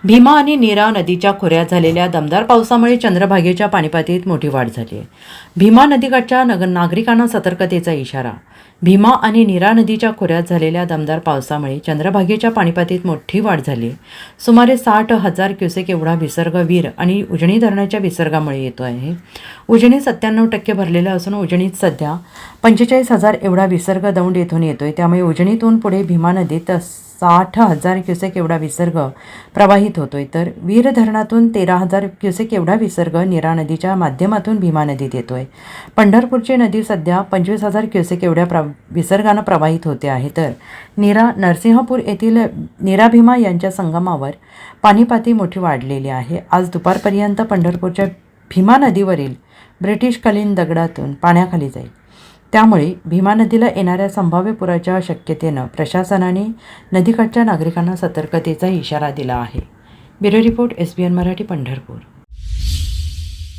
भीमा आणि नीरा नदीच्या खोऱ्यात झालेल्या दमदार पावसामुळे चंद्रभागेच्या पाणीपातळीत मोठी वाढ झाली आहे. भीमा नदीकाठच्या नागरिकांना सतर्कतेचा इशारा. भीमा आणि नीरा नदीच्या खोऱ्यात झालेल्या दमदार पावसामुळे चंद्रभागेच्या पाणीपातळीत मोठी वाढ झाली आहे. सुमारे 60,000 क्युसेक एवढा विसर्ग वीर आणि उजनी धरणाच्या विसर्गामुळे येतो आहे. उजनी 97% भरलेलं असून उजनीत सध्या 45,000 एवढा विसर्ग दौंड येथून येतोय. त्यामुळे उजनीतून पुढे भीमा नदीत 60,000 क्युसेक एवढा विसर्ग प्रवाहित होतोय, तर वीर धरणातून 13,000 क्युसेक एवढा विसर्ग नीरा नदीच्या माध्यमातून भीमा नदीत येतोय. पंढरपूरची नदी सध्या 25,000 क्युसेक एवढ्या विसर्गानं प्रवाहित होते आहे. तर नीरा नरसिंहपूर येथील नीरा भीमा यांच्या संगमावर पाणीपातळी मोठी वाढलेली आहे. आज दुपारपर्यंत पंढरपूरच्या भीमा नदीवरील ब्रिटिशकालीन दगडातून पाण्याखाली जाईल. त्यामुळे भीमा नदीला येणाऱ्या संभाव्य पुराच्या शक्यतेनं प्रशासनाने नदीकाठच्या नागरिकांना सतर्कतेचा इशारा दिला आहे. Bureau report, SBN Marathi, Pandharpur.